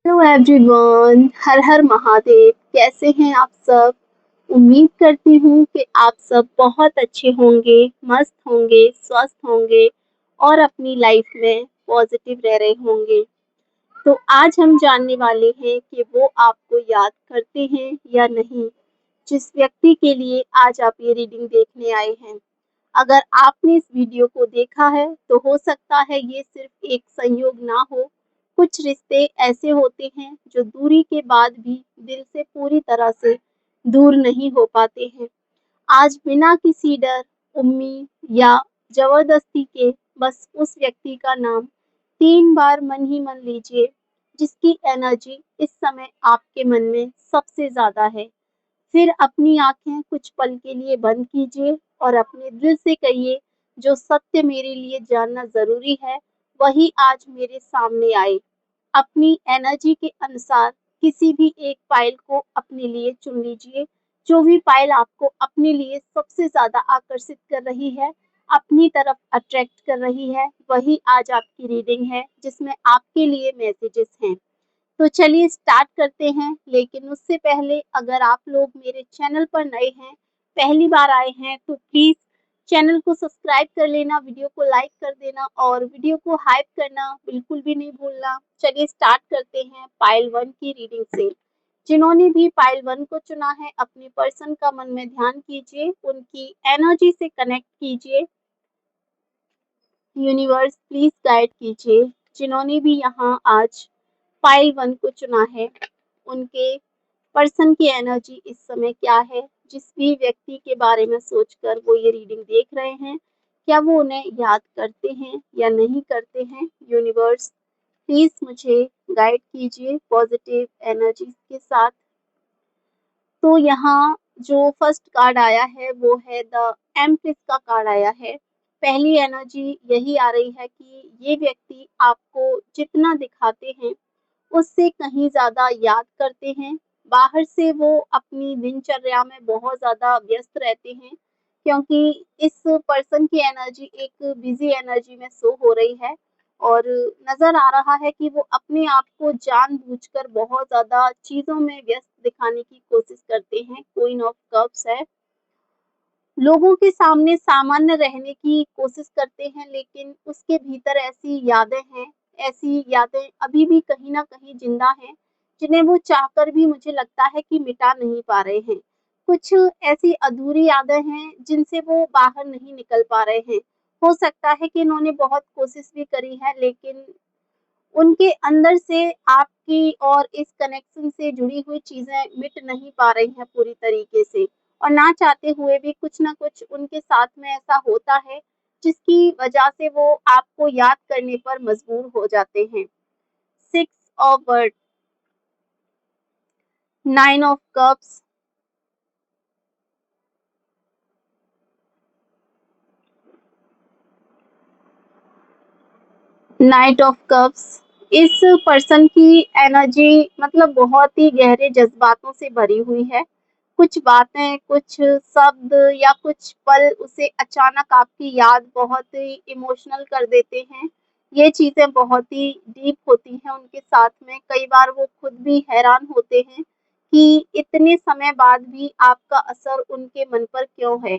Hello everyone, हर हर महादेव। कैसे हैं आप सब? उम्मीद करती हूँ कि आप सब बहुत अच्छे होंगे, मस्त होंगे, स्वस्थ होंगे और अपनी लाइफ में पॉजिटिव रह रहे होंगे। तो आज हम जानने वाले हैं कि वो आपको याद करते हैं या नहीं, जिस व्यक्ति के लिए आज आप ये रीडिंग देखने आए हैं। अगर आपने इस वीडियो को देखा है तो हो सकता है ये सिर्फ एक संयोग ना हो। कुछ रिश्ते ऐसे होते हैं जो दूरी के बाद भी दिल से पूरी तरह से दूर नहीं हो पाते हैं। आज बिना किसी डर, उम्मीद या जबरदस्ती के बस उस व्यक्ति का नाम 3 बार मन ही मन लीजिए, जिसकी एनर्जी इस समय आपके मन में सबसे ज़्यादा है। फिर अपनी आँखें कुछ पल के लिए बंद कीजिए और अपने दिल से कहिए, जो सत्य मेरे लिए जानना ज़रूरी है, वही आज मेरे सामने आए। अपनी एनर्जी के अनुसार किसी भी एक पाइल को अपने लिए चुन लीजिए। जो भी पाइल आपको अपने लिए सबसे ज़्यादा आकर्षित कर रही है, अपनी तरफ अट्रैक्ट कर रही है, वही आज आपकी रीडिंग है, जिसमें आपके लिए मैसेजेस हैं। तो चलिए स्टार्ट करते हैं। लेकिन उससे पहले अगर आप लोग मेरे चैनल पर नए हैं, पहली बार आए हैं, तो प्लीज़ चैनल को सब्सक्राइब कर लेना, वीडियो को लाइक कर देना और वीडियो को हाइप करना बिल्कुल भी नहीं भूलना। चलिए स्टार्ट करते हैं पाइल 1 की रीडिंग से। जिन्होंने भी पाइल 1 को चुना है, अपने पर्सन का मन में ध्यान कीजिए, उनकी एनर्जी से कनेक्ट कीजिए। यूनिवर्स प्लीज़ गाइड कीजिए। जिन्होंने भी यहाँ आज पाइल 1 को चुना है, उनके पर्सन की एनर्जी इस समय क्या है? जिस भी व्यक्ति के बारे में सोचकर वो ये रीडिंग देख रहे हैं, क्या वो उन्हें याद करते हैं या नहीं करते हैं? यूनिवर्स प्लीज़ मुझे गाइड कीजिए पॉजिटिव एनर्जी के साथ। तो यहाँ जो फर्स्ट कार्ड आया है वो है द एम्प्रेस का कार्ड आया है। पहली एनर्जी यही आ रही है कि ये व्यक्ति आपको जितना दिखाते हैं उससे कहीं ज़्यादा याद करते हैं। बाहर से वो अपनी दिनचर्या में बहुत ज़्यादा व्यस्त रहते हैं, क्योंकि इस पर्सन की एनर्जी एक बिज़ी एनर्जी में शो हो रही है और नज़र आ रहा है कि वो अपने आप को जानबूझकर बहुत ज़्यादा चीज़ों में व्यस्त दिखाने की कोशिश करते हैं। क्वीन ऑफ कप्स है। लोगों के सामने सामान्य रहने की कोशिश करते हैं, लेकिन उसके भीतर ऐसी यादें हैं, ऐसी यादें अभी भी कहीं न कहीं ज़िंदा हैं, जिन्हें वो चाहकर भी मुझे लगता है कि मिटा नहीं पा रहे हैं। कुछ ऐसी अधूरी यादें हैं, जिनसे वो बाहर नहीं निकल पा रहे हैं। हो सकता है कि इन्होंने बहुत कोशिश भी करी है, लेकिन उनके अंदर से आपकी और इस कनेक्शन से जुड़ी हुई चीज़ें मिट नहीं पा रही हैं पूरी तरीके से, और ना चाहते हुए भी कुछ न कुछ उनके साथ में ऐसा होता है, जिसकी वजह से वो आपको याद करने पर मजबूर हो जाते हैं। 6 of word, 9 of cups, night of cups. इस पर्सन की एनर्जी मतलब बहुत ही गहरे जज़्बातों से भरी हुई है। कुछ बातें, कुछ शब्द या कुछ पल उसे अचानक आपकी याद बहुत ही इमोशनल कर देते हैं। ये चीज़ें बहुत ही डीप होती हैं उनके साथ में। कई बार वो खुद भी हैरान होते हैं कि इतने समय बाद भी आपका असर उनके मन पर क्यों है।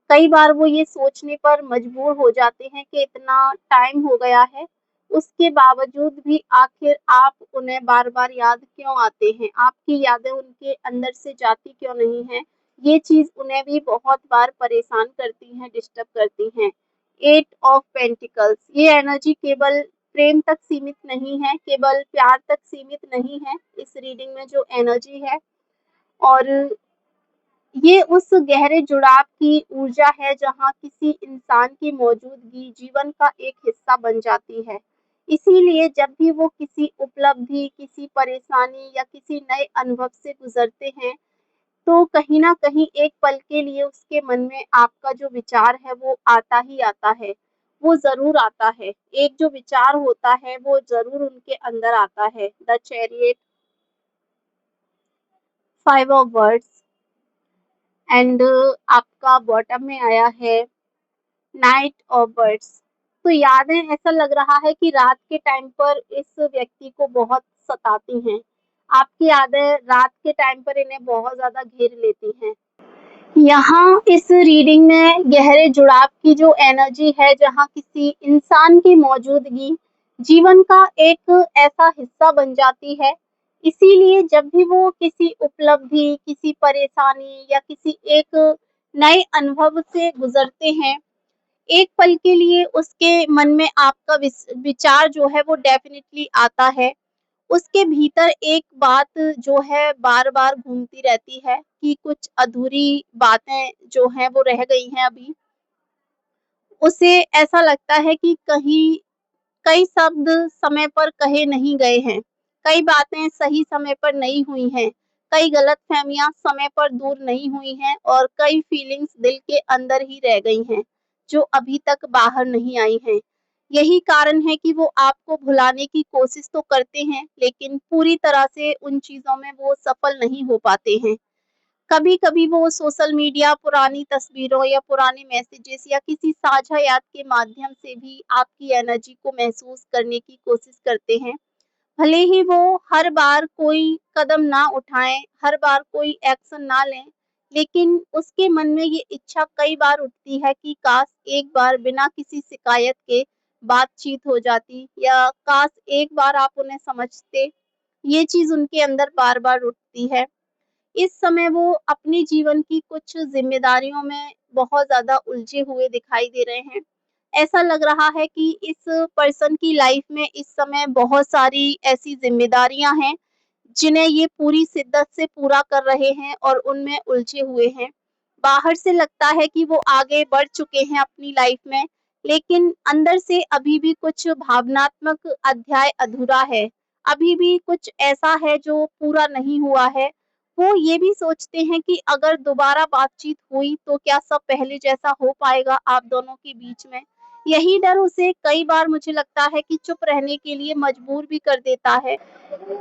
कई बार वो ये सोचने पर मजबूर हो जाते हैं कि इतना टाइम हो गया है, उसके बावजूद भी आखिर आप उन्हें बार-बार याद क्यों आते हैं? आपकी यादें उनके अंदर से जाती क्यों नहीं हैं? ये चीज़ उन्हें भी बहुत बार परेशान करती हैं, डिस्टर्ब करती हैं। 8 ऑफ पेंटिकल्स, ये एनर्जी केवल प्रेम तक सीमित नहीं है, केवल प्यार तक सीमित नहीं है, इस रीडिंग में जो एनर्जी है। और ये उस गहरे जुड़ाव की ऊर्जा है जहाँ किसी इंसान की मौजूदगी जीवन का एक हिस्सा बन जाती है। इसीलिए जब भी वो किसी उपलब्धि, किसी परेशानी या किसी नए अनुभव से गुजरते हैं, तो कहीं न कहीं एक पल के लिए उसके मन में आपका जो विचार है वो आता ही आता है। वो ज़रूर आता है। एक जो विचार होता है वो ज़रूर उनके अंदर आता है। The chariot, 5 of words and आपका बॉटम में आया है नाइट ऑफ बर्ड्स। तो यादें, ऐसा लग रहा है कि रात के टाइम पर इस व्यक्ति को बहुत सताती हैं। आपकी यादें रात के टाइम पर इन्हें बहुत ज़्यादा घेर लेती हैं। यहाँ इस रीडिंग में गहरे जुड़ाव की जो एनर्जी है, जहाँ किसी इंसान की मौजूदगी जीवन का एक ऐसा हिस्सा बन जाती है। इसीलिए जब भी वो किसी उपलब्धि, किसी परेशानी या किसी एक नए अनुभव से गुज़रते हैं, एक पल के लिए उसके मन में आपका विचार जो है वो डेफ़िनिटली आता है। उसके भीतर एक बात जो है बार-बार घूमती रहती है कि कुछ अधूरी बातें जो हैं वो रह गई हैं अभी। उसे ऐसा लगता है कि कहीं कई शब्द समय पर कहे नहीं गए हैं, कई बातें सही समय पर नहीं हुई हैं, कई गलतफ़हमियाँ समय पर दूर नहीं हुई हैं और कई फीलिंग्स दिल के अंदर ही रह गई हैं, जो अभी तक बाहर नहीं आई हैं। यही कारण है कि वो आपको भुलाने की कोशिश तो करते हैं, लेकिन पूरी तरह से उन चीज़ों में वो सफल नहीं हो पाते हैं। कभी-कभी वो सोशल मीडिया, पुरानी तस्वीरों या पुराने मैसेजेस या किसी साझा याद के माध्यम से भी आपकी एनर्जी को महसूस करने की कोशिश करते हैं। भले ही वो हर बार कोई कदम ना उठाएँ, हर बार कोई एक्शन ना लें, लेकिन उसके मन में ये इच्छा कई बार उठती है कि काश एक बार बिना किसी शिकायत के बातचीत हो जाती या काश एक बार आप उन्हें समझते। ये चीज़ उनके अंदर बार-बार उठती है। इस समय वो अपने जीवन की कुछ ज़िम्मेदारियों में बहुत ज़्यादा उलझे हुए दिखाई दे रहे हैं। ऐसा लग रहा है कि इस पर्सन की लाइफ़ में इस समय बहुत सारी ऐसी ज़िम्मेदारियाँ हैं, जिन्हें ये पूरी शिद्दत से पूरा कर रहे हैं और उनमें उलझे हुए हैं। बाहर से लगता है कि वो आगे बढ़ चुके हैं अपनी लाइफ़ में, लेकिन अंदर से अभी भी कुछ भावनात्मक अध्याय अधूरा है। अभी भी कुछ ऐसा है जो पूरा नहीं हुआ है। वो ये भी सोचते हैं कि अगर दोबारा बातचीत हुई तो क्या सब पहले जैसा हो पाएगा आप दोनों के बीच में? यही डर उसे कई बार मुझे लगता है कि चुप रहने के लिए मजबूर भी कर देता है।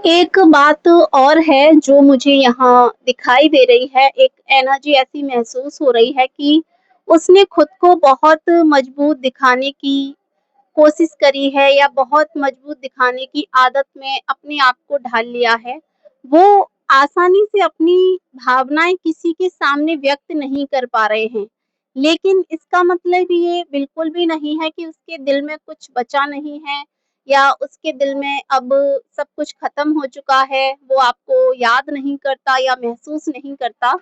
एक बात और है जो मुझे यहाँ दिखाई दे रही है, एक एनर्जी ऐसी महसूस हो रही है कि उसने खुद को बहुत मजबूत दिखाने की कोशिश करी है या बहुत मजबूत दिखाने की आदत में अपने आप को ढाल लिया है। वो आसानी से अपनी भावनाएँ किसी के सामने व्यक्त नहीं कर पा रहे हैं। लेकिन इसका मतलब ये बिल्कुल भी नहीं है कि उसके दिल में कुछ बचा नहीं है या उसके दिल में अब सब कुछ खत्म हो चुका है, वो आपको याद नहीं करता या महसूस नहीं करता।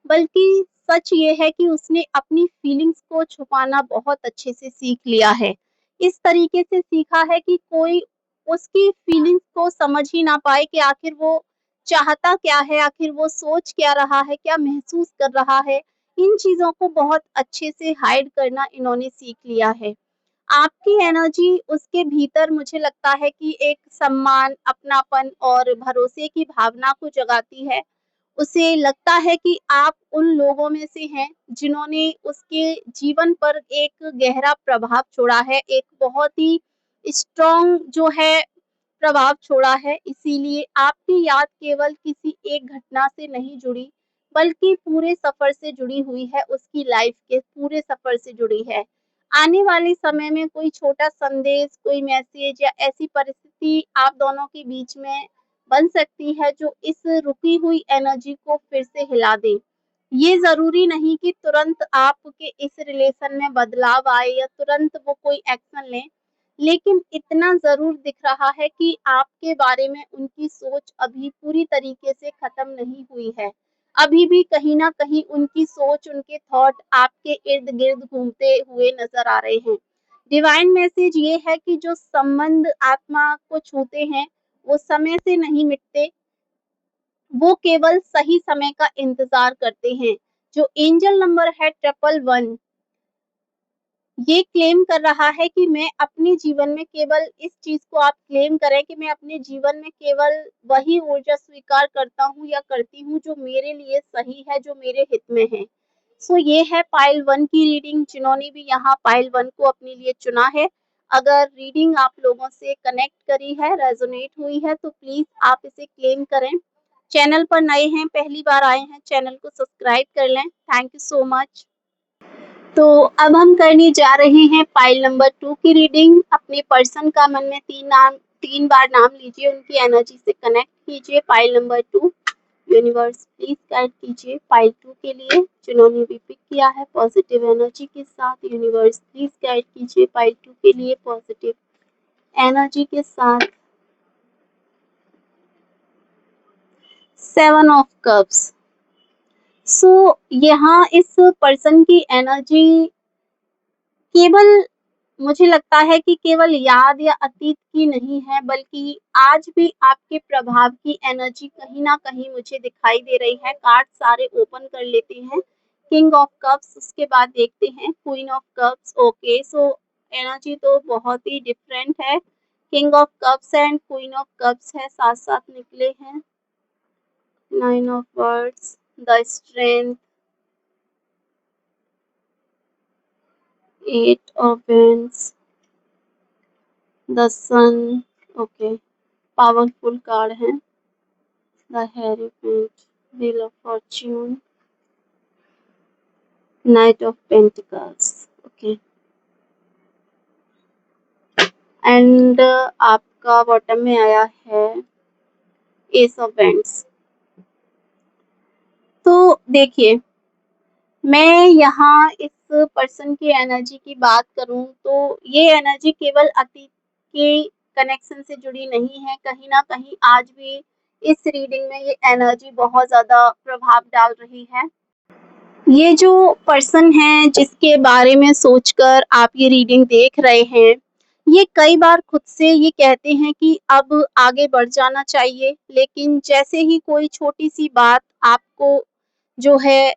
बल्कि सच ये है कि उसने अपनी फीलिंग्स को छुपाना बहुत अच्छे से सीख लिया है। इस तरीके से सीखा है कि कोई उसकी फीलिंग्स को समझ ही ना पाए कि आखिर वो चाहता क्या है, आखिर वो सोच क्या रहा है, क्या महसूस कर रहा है। इन चीज़ों को बहुत अच्छे से हाइड करना इन्होंने सीख लिया है। आपकी एनर्जी उसके भीतर मुझे लगता है कि एक सम्मान, अपनापन और भरोसे की भावना को जगाती है। उसे लगता है कि आप उन लोगों में से हैं जिन्होंने उसके जीवन पर एक गहरा प्रभाव छोड़ा है, एक बहुत ही स्ट्रॉन्ग जो है प्रभाव छोड़ा है। इसीलिए आपकी याद केवल किसी एक घटना से नहीं जुड़ी, बल्कि पूरे सफ़र से जुड़ी हुई है, उसकी लाइफ़ के पूरे सफ़र से जुड़ी है। आने वाले समय में कोई छोटा संदेश, कोई मैसेज या ऐसी परिस्थिति आप दोनों के बीच में बन सकती है जो इस रुकी हुई एनर्जी को फिर से हिला दे। ये ज़रूरी नहीं कि तुरंत आपके इस रिलेशन में बदलाव आए या तुरंत वो कोई एक्शन लें, लेकिन इतना ज़रूर दिख रहा है कि आपके बारे में उनकी सोच अभी पूरी तरीके से खत्म नहीं हुई है। अभी भी कहीं न कहीं उनकी सोच, उनके थॉट आपके इर्द-गिर्द घूमते हुए नज़र आ रहे हैं। डिवाइन मैसेज ये है कि जो संबंध आत्मा को छूते हैं, वो समय से नहीं मिटते, वो केवल सही समय का इंतज़ार करते हैं। जो एंजल नंबर है 111 ये क्लेम कर रहा है कि मैं अपने जीवन में केवल इस चीज़ को आप क्लेम करें कि मैं अपने जीवन में केवल वही ऊर्जा स्वीकार करता हूँ या करती हूँ जो मेरे लिए सही है, जो मेरे हित में है। सो ये है पाइल 1 की रीडिंग जिन्होंने भी यहाँ पाइल 1 को अपने लिए चुना है। अगर रीडिंग आप लोगों से कनेक्ट करी है, रेज़ोनेट हुई है तो प्लीज़ आप इसे क्लेम करें। चैनल पर नए हैं, पहली बार आए हैं, चैनल को सब्सक्राइब कर लें। Thank you so much. तो अब हम करने जा रहे हैं पाइल नंबर 2 की रीडिंग। अपने पर्सन का मन में 3 नाम 3 बार नाम लीजिए, उनकी एनर्जी से कनेक्ट कीजिए। Pile number 2, universe please guide कीजिए पाइल 2 के लिए, जिन्होंने भी पिक किया है पॉजिटिव एनर्जी के साथ। यूनिवर्स प्लीज गाइड कीजिए पाइल 2 के लिए पॉजिटिव एनर्जी के साथ। 7 ऑफ कप्स। सो यहाँ इस पर्सन की एनर्जी केवल, मुझे लगता है कि केवल याद या अतीत की नहीं है, बल्कि आज भी आपके प्रभाव की एनर्जी कहीं ना कहीं मुझे दिखाई दे रही है। कार्ड सारे ओपन कर लेते हैं। किंग ऑफ कप्स, उसके बाद देखते हैं queen of cups. Okay, so energy तो बहुत ही डिफरेंट है। King of cups and queen of cups है, साथ साथ निकले हैं। 9 of words, the strength, 8 of wands, the sun. Okay, powerful card है। The hierophant, wheel of fortune, knight of pentacles. Okay, and आपका बॉटम में आया है एस ऑफ वैंड्स। तो देखिए, मैं यहाँ इस पर्सन की एनर्जी की बात करूँ तो ये एनर्जी केवल अतीत के कनेक्शन से जुड़ी नहीं है। कहीं ना कहीं आज भी इस रीडिंग में ये एनर्जी बहुत ज़्यादा प्रभाव डाल रही है। ये जो पर्सन है जिसके बारे में सोचकर आप ये रीडिंग देख रहे हैं, ये कई बार खुद से ये कहते हैं कि अब आगे बढ़ जाना चाहिए, लेकिन जैसे ही कोई छोटी सी बात आपको जो है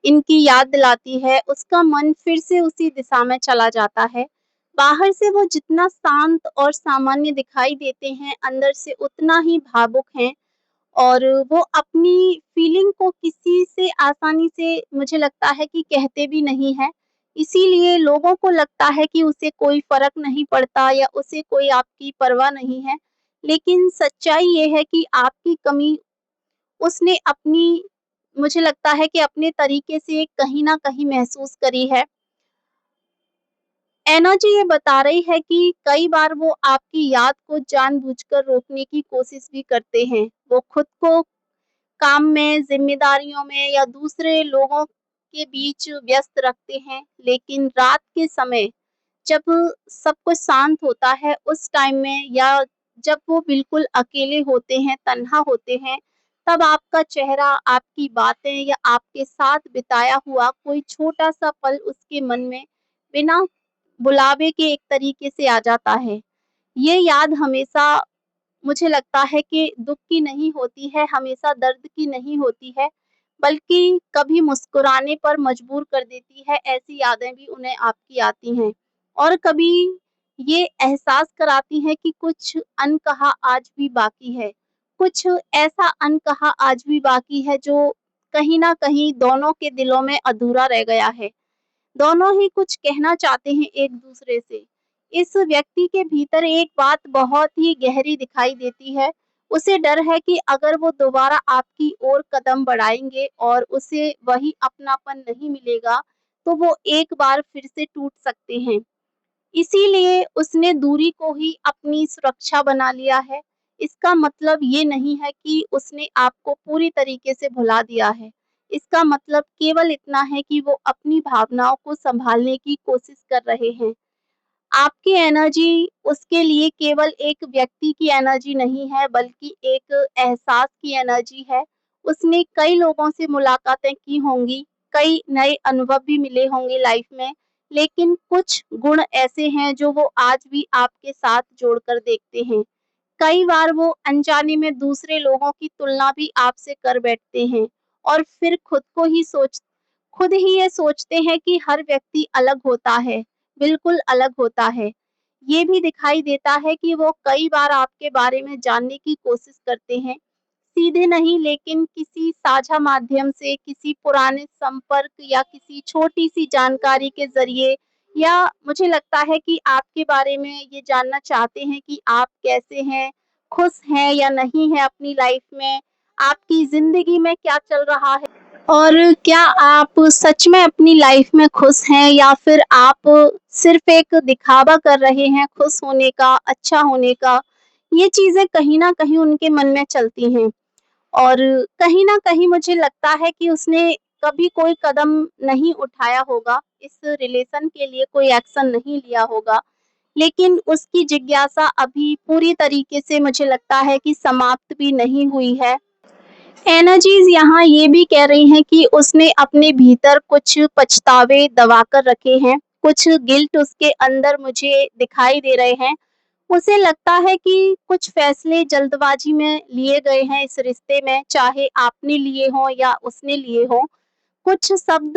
इनकी याद दिलाती है, उसका मन फिर से उसी दिशा में चला जाता है। बाहर से वो जितना शांत और सामान्य दिखाई देते हैं, अंदर से उतना ही भावुक हैं, और वो अपनी फीलिंग को किसी से आसानी से, मुझे लगता है कि कहते भी नहीं है। इसीलिए लोगों को लगता है कि उसे कोई फ़र्क नहीं पड़ता या उसे कोई आपकी परवाह नहीं है। लेकिन सच्चाई ये है कि आपकी कमी उसने अपनी, मुझे लगता है कि अपने तरीके से कहीं न कहीं महसूस करी है। एनर्जी ये बता रही है कि कई बार वो आपकी याद को जानबूझकर रोकने की कोशिश भी करते हैं। वो खुद को काम में, ज़िम्मेदारियों में या दूसरे लोगों के बीच व्यस्त रखते हैं, लेकिन रात के समय जब सब कुछ शांत होता है, उस टाइम में या जब वो बिल्कुल अकेले होते हैं, तन्हा होते हैं, तब आपका चेहरा, आपकी बातें या आपके साथ बिताया हुआ कोई छोटा-सा पल उसके मन में बिना बुलावे के एक तरीके से आ जाता है। ये याद हमेशा, मुझे लगता है कि दुःख की नहीं होती है, हमेशा दर्द की नहीं होती है, बल्कि कभी मुस्कुराने पर मजबूर कर देती है। ऐसी यादें भी उन्हें आपकी आती हैं, और कभी ये एहसास कराती हैं कि कुछ अनकहा आज भी बाकी है। कुछ ऐसा अनकहा आज भी बाकी है जो कहीं न कहीं दोनों के दिलों में अधूरा रह गया है। दोनों ही कुछ कहना चाहते हैं एक-दूसरे से। इस व्यक्ति के भीतर एक बात बहुत ही गहरी दिखाई देती है। उसे डर है कि अगर वो दोबारा आपकी ओर कदम बढ़ाएँगे और उसे वही अपनापन नहीं मिलेगा, तो वो एक बार फिर से टूट सकते हैं। इसीलिए उसने दूरी को ही अपनी सुरक्षा बना लिया है। इसका मतलब ये नहीं है कि उसने आपको पूरी तरीके से भुला दिया है। इसका मतलब केवल इतना है कि वो अपनी भावनाओं को सँभालने की कोशिश कर रहे हैं। आपकी एनर्जी उसके लिए केवल एक व्यक्ति की एनर्जी नहीं है, बल्कि एक एहसास की एनर्जी है। उसने कई लोगों से मुलाकातें की होंगी, कई नए अनुभव भी मिले होंगे लाइफ में, लेकिन कुछ गुण ऐसे हैं जो वो आज भी आपके साथ जोड़कर देखते हैं। कई बार वो अनजाने में दूसरे लोगों की तुलना भी आपसे कर बैठते हैं, और फिर खुद ही ये सोचते हैं कि हर व्यक्ति अलग होता है, बिल्कुल अलग होता है। ये भी दिखाई देता है कि वो कई बार आपके बारे में जानने की कोशिश करते हैं, सीधे नहीं, लेकिन किसी साझा माध्यम से, किसी पुराने संपर्क या किसी छोटी-सी जानकारी के ज़रिए, या मुझे लगता है कि आपके बारे में ये जानना चाहते हैं कि आप कैसे हैं, खुश हैं या नहीं हैं अपनी लाइफ में, आपकी ज़िंदगी में क्या चल रहा है, और क्या आप सच में अपनी लाइफ में खुश हैं, या फिर आप सिर्फ़ एक दिखावा कर रहे हैं खुश होने का, अच्छा होने का। ये चीज़ें कहीं न कहीं उनके मन में चलती हैं और कहीं न कहीं मुझे लगता है कि उसने कभी कोई कदम नहीं उठाया होगा, इस रिलेशन के लिए कोई एक्शन नहीं लिया होगा, लेकिन उसकी जिज्ञासा अभी पूरी तरीके से मुझे लगता है कि समाप्त भी नहीं हुई है। एनर्जीज़ यहाँ ये भी कह रही हैं कि उसने अपने भीतर कुछ पछतावे दबा कर रखे हैं, कुछ गिल्ट उसके अंदर मुझे दिखाई दे रहे हैं। उसे लगता है कि कुछ फैसले जल्दबाजी में लिए गए हैं इस रिश्ते में, चाहे आपने लिए हों या उसने लिए हों। कुछ शब्द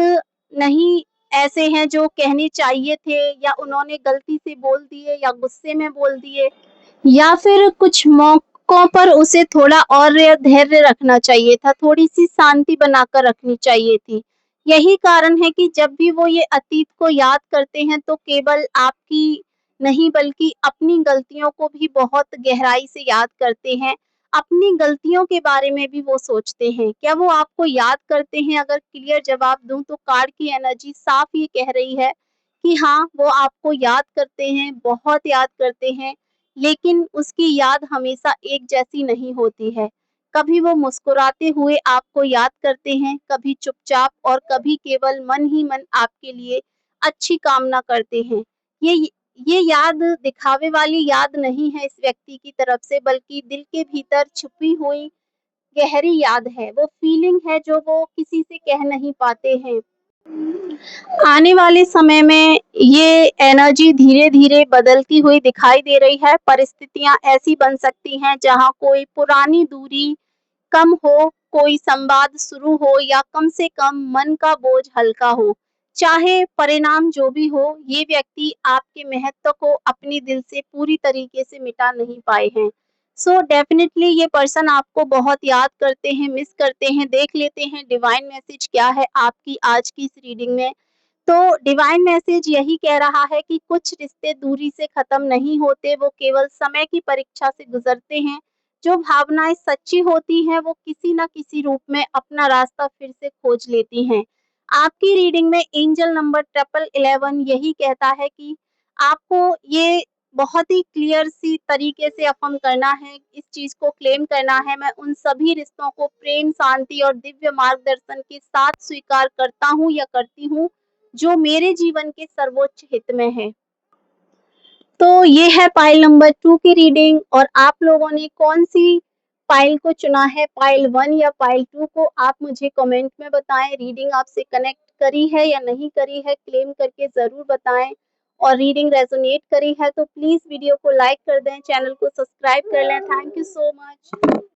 नहीं ऐसे हैं जो कहने चाहिए थे या उन्होंने गलती से बोल दिए या गुस्से में बोल दिए या फिर कुछ मौकों पर उसे थोड़ा और धैर्य रखना चाहिए था, थोड़ी-सी शांति बनाकर रखनी चाहिए थी। यही कारण है कि जब भी वो ये अतीत को याद करते हैं तो केवल आपकी नहीं बल्कि अपनी गलतियों को भी बहुत गहराई से याद करते हैं। अपनी गलतियों के बारे में भी वो सोचते हैं। क्या वो आपको याद करते हैं? अगर क्लियर जवाब दूँ तो कार्ड की एनर्जी साफ ये कह रही है कि हाँ, वो आपको याद करते हैं, बहुत याद करते हैं। लेकिन उसकी याद हमेशा एक जैसी नहीं होती है। कभी वो मुस्कुराते हुए आपको याद करते हैं, कभी चुपचाप और कभी केवल मन ही मन आपके लिए अच्छी कामना करते हैं। ये ये याद दिखावे वाली याद नहीं है इस व्यक्ति की तरफ से बल्कि दिल के भीतर छुपी हुई गहरी याद है। वो फीलिंग है जो वो किसी से कह नहीं पाते हैं। आने वाले समय में ये एनर्जी धीरे-धीरे बदलती हुई दिखाई दे रही है। परिस्थितियाँ ऐसी बन सकती हैं जहाँ कोई पुरानी दूरी कम हो, कोई संवाद शुरू हो या कम से कम मन का बोझ हल्का हो। चाहे परिणाम जो भी हो, ये व्यक्ति आपके महत्व को अपने दिल से पूरी तरीके से मिटा नहीं पाए हैं। सो डेफिनिटली ये पर्सन आपको बहुत याद करते हैं, मिस करते हैं। देख लेते हैं डिवाइन मैसेज क्या है आपकी आज की इस रीडिंग में। तो डिवाइन मैसेज यही कह रहा है कि कुछ रिश्ते दूरी से खत्म नहीं होते, वो केवल समय की परीक्षा से गुजरते हैं। जो भावनाएं सच्ची होती हैं, वो किसी न किसी रूप में अपना रास्ता फिर से खोज लेती हैं। आपकी रीडिंग में एंजल नंबर 1111 यही कहता है कि आपको ये बहुत ही क्लियर सी तरीके से अफ़र्म करना है, इस चीज़ को क्लेम करना है, मैं उन सभी रिश्तों को प्रेम, शांति और दिव्य मार्गदर्शन के साथ स्वीकार करता हूँ या करती हूँ, जो मेरे जीवन के सर्वोच्च हित में है। तो ये है पाइल नंबर 2 की रीडिंग और आप लोगों ने कौन-सी पाइल को चुना है, पाइल 1 या पाइल 2 को आप मुझे कमेंट में बताएँ। रीडिंग आपसे कनेक्ट करी है या नहीं करी है, क्लेम करके ज़रूर बताएँ और रीडिंग रेज़ोनेट करी है तो प्लीज़ वीडियो को लाइक कर दें, चैनल को सब्सक्राइब कर लें। Thank you so much.